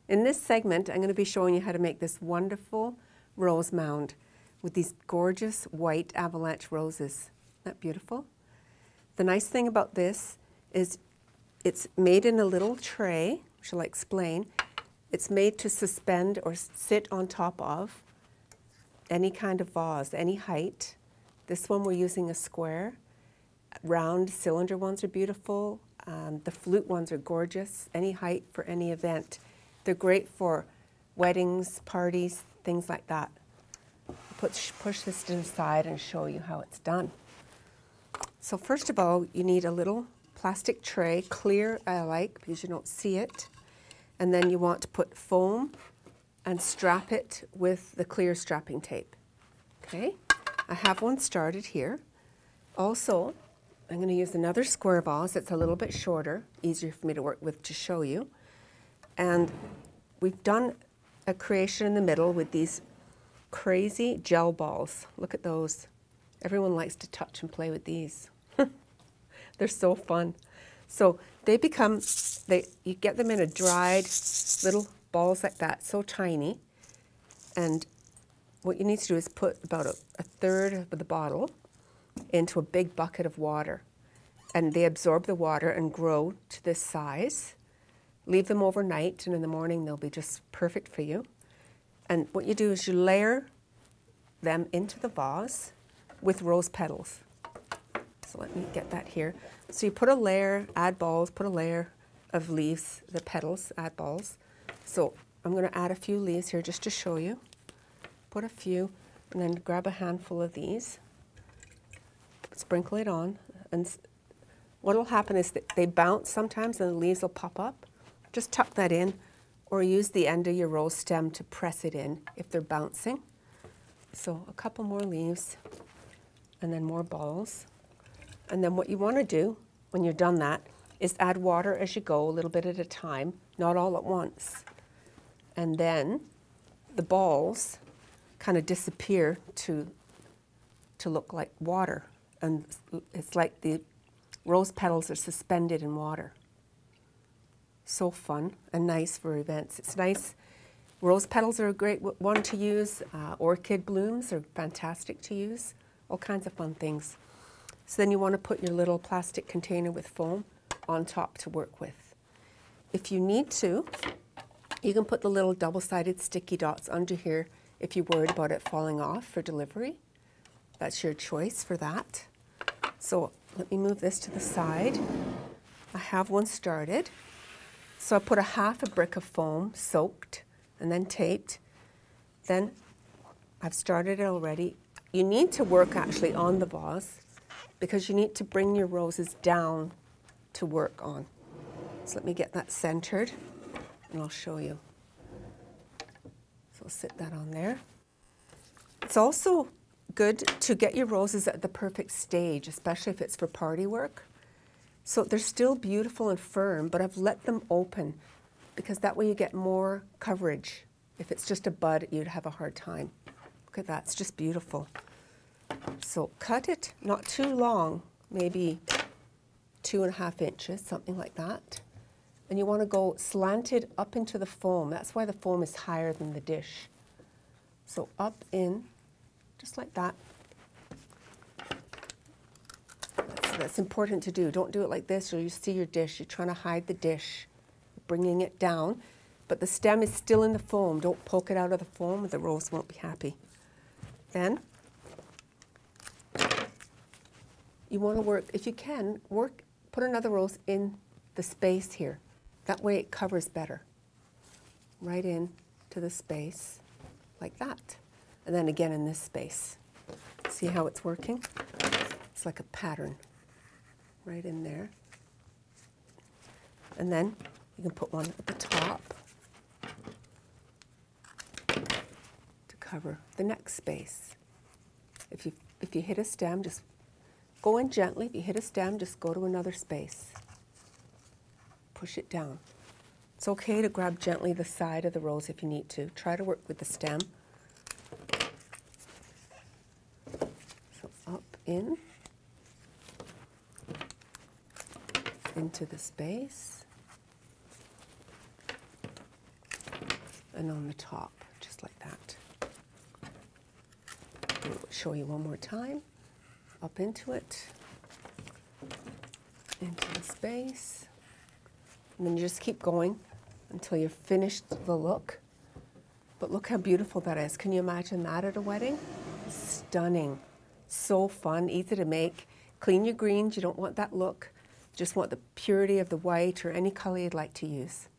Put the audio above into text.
In this segment, I'm going to be showing you how to make this wonderful rose mound with these gorgeous white avalanche roses. Isn't that beautiful? The nice thing about this is it's made in a little tray, which I'll explain. It's made to suspend or sit on top of any kind of vase, any height. This one we're using a square. Round cylinder ones are beautiful. The flute ones are gorgeous, any height for any event. They're great for weddings, parties, things like that. I'll push this to the side and show you how it's done. So first of all, you need a little plastic tray, clear I like because you don't see it. And then you want to put foam and strap it with the clear strapping tape. Okay, I have one started here. Also, I'm going to use another square vase that's a little bit shorter, easier for me to work with to show you. And we've done a creation in the middle with these crazy gel balls. Look at those. Everyone likes to touch and play with these. They're so fun. So they become, you get them in a dried little balls like that, so tiny. And what you need to do is put about a third of the bottle into a big bucket of water. And they absorb the water and grow to this size. Leave them overnight, and in the morning they'll be just perfect for you. And what you do is you layer them into the vase with rose petals. So let me get that here. So you put a layer, add balls, put a layer of leaves, the petals, add balls. So I'm going to add a few leaves here just to show you. Put a few, and then grab a handful of these. Sprinkle it on, and what will happen is that they bounce sometimes and the leaves will pop up. Just tuck that in, or use the end of your rose stem to press it in if they're bouncing. So a couple more leaves, and then more balls. And then what you want to do when you're done that is add water as you go, a little bit at a time, not all at once. And then the balls kind of disappear to look like water. And it's like the rose petals are suspended in water. So fun and nice for events. It's nice. Rose petals are a great one to use. Orchid blooms are fantastic to use. All kinds of fun things. So then you want to put your little plastic container with foam on top to work with. If you need to, you can put the little double-sided sticky dots under here if you're worried about it falling off for delivery. That's your choice for that. So let me move this to the side. I have one started. So I put half a brick of foam soaked and then taped. Then I've started it already. You need to work actually on the vase because you need to bring your roses down to work on. So let me get that centered and I'll show you. So I'll sit that on there. It's also good to get your roses at the perfect stage, especially if it's for party work. So they're still beautiful and firm, but I've let them open because that way you get more coverage. If it's just a bud, you'd have a hard time. Look at that, it's just beautiful. So cut it not too long, maybe 2.5 inches, something like that. And you want to go slanted up into the foam. That's why the foam is higher than the dish. So up in, just like that. That's important to do. Don't do it like this or you see your dish. You're trying to hide the dish, bringing it down. But the stem is still in the foam. Don't poke it out of the foam or the rose won't be happy. Then you want to work, if you can, put another rose in the space here. That way it covers better. Right in to the space, like that. And then again in this space. See how it's working? It's like a pattern. Right in there. And then you can put one at the top to cover the next space. If you hit a stem, just go in gently. If you hit a stem, just go to another space. Push it down. It's okay to grab gently the side of the rose if you need to. Try to work with the stem. So up in. into the space and on the top, just like that. I'll show you one more time. Up into it, into the space, and then you just keep going until you've finished the look. But look how beautiful that is. Can you imagine that at a wedding? Stunning. So fun, easy to make. Clean your greens, you don't want that look. Just want the purity of the white or any color you'd like to use.